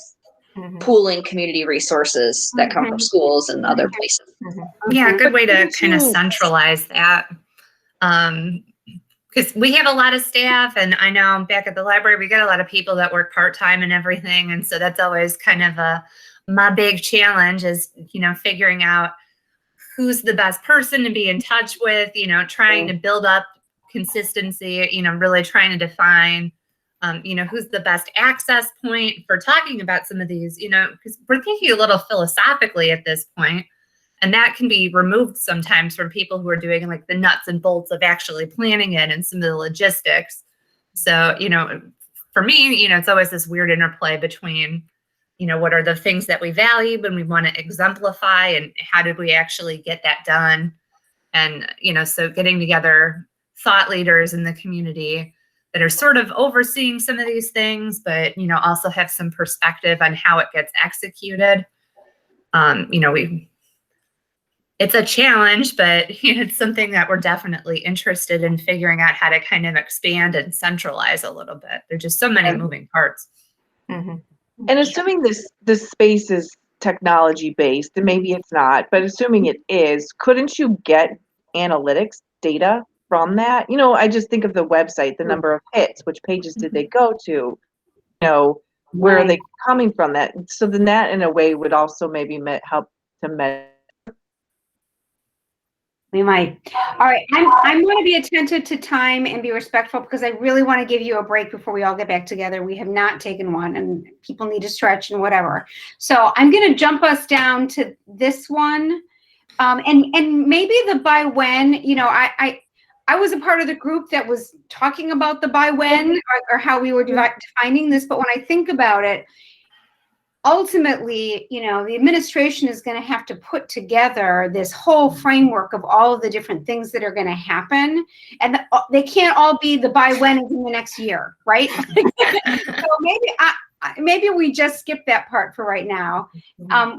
pooling community resources that come from schools and other places. Yeah, a good way to kind of centralize that. Because we have a lot of staff, and I know back at the library, we got a lot of people that work part-time and everything. And so that's always kind of my big challenge is, figuring out who's the best person to be in touch with, trying to build up consistency, really trying to define, who's the best access point for talking about some of these, because we're thinking a little philosophically at this point, and that can be removed sometimes from people who are doing like the nuts and bolts of actually planning it and some of the logistics. So, for me, it's always this weird interplay between, what are the things that we value and we want to exemplify, and how did we actually get that done? And, so getting together thought leaders in the community that are sort of overseeing some of these things, but, also have some perspective on how it gets executed. It's a challenge, but it's something that we're definitely interested in figuring out how to kind of expand and centralize a little bit. There's just so many moving parts. And assuming this space is technology based, and maybe it's not, but assuming it is, couldn't you get analytics data from that? I just think of the website, the number of hits, which pages did they go to, where are they coming from that? So then that in a way would also maybe help to measure. We might. All right. I'm going to be attentive to time and be respectful, because I really want to give you a break before we all get back together. We have not taken one, and people need to stretch and whatever. So I'm going to jump us down to this one. And maybe the by when, I was a part of the group that was talking about the by when or how we were defining this. But when I think about it, ultimately, the administration is going to have to put together this whole framework of all of the different things that are going to happen. And they can't all be the by when is in the next year, right? So maybe we just skip that part for right now.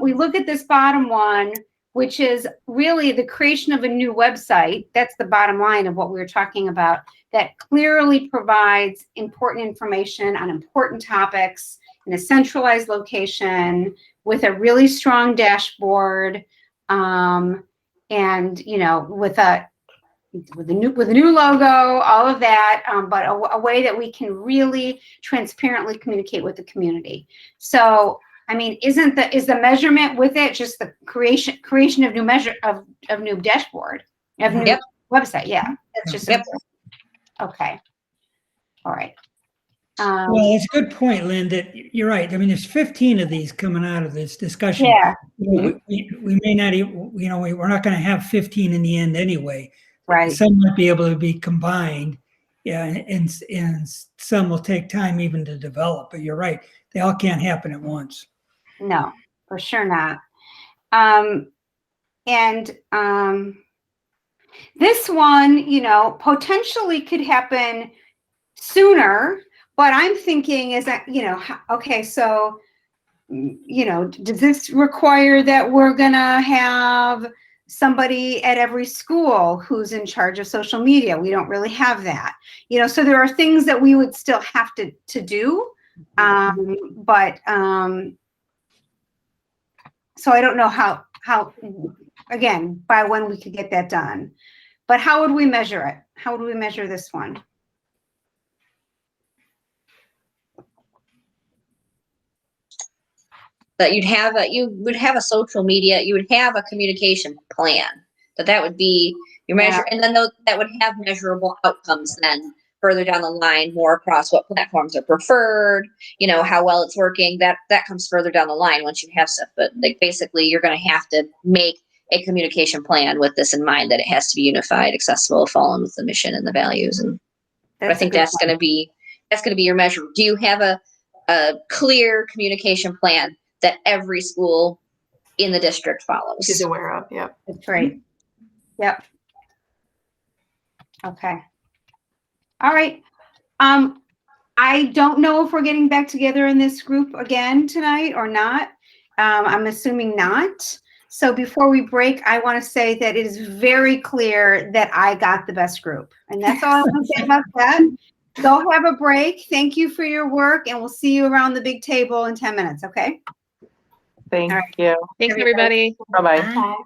We look at this bottom one, which is really the creation of a new website. That's the bottom line of what we were talking about, that clearly provides important information on important topics in a centralized location with a really strong dashboard, and with a new logo, all of that, but a way that we can really transparently communicate with the community. So, I mean, is the measurement with it just the creation of new new dashboard, of new website? Yeah, that's just okay. All right. Well, it's a good point, Lynn, that you're right. I mean, there's 15 of these coming out of this discussion. Yeah. We may not even, we're not going to have 15 in the end anyway. Right. Some might be able to be combined. Yeah. And some will take time even to develop, but you're right. They all can't happen at once. No, for sure not. This one, potentially could happen sooner, but I'm thinking is that, okay, so, does this require that we're going to have somebody at every school who's in charge of social media? We don't really have that, so there are things that we would still have to do. But so I don't know how, again, by when we could get that done, but how would we measure it? How would we measure this one? That you would have a social media, you would have a communication plan, that would be your measure. And then that would have measurable outcomes then further down the line, more across what platforms are preferred, how well it's working. That comes further down the line once you have stuff. But like basically you're going to have to make a communication plan with this in mind, that it has to be unified, accessible, following with the mission and the values. And I think that's going to be your measure. Do you have a clear communication plan that every school in the district follows? Is aware of. Yep. That's right. Yep. Okay. All right. I don't know if we're getting back together in this group again tonight or not. I'm assuming not. So before we break, I want to say that it is very clear that I got the best group. And that's all I want to say about that. Go have a break. Thank you for your work, and we'll see you around the big table in 10 minutes, okay? Thank you. Thanks, everybody. Bye-bye. Bye.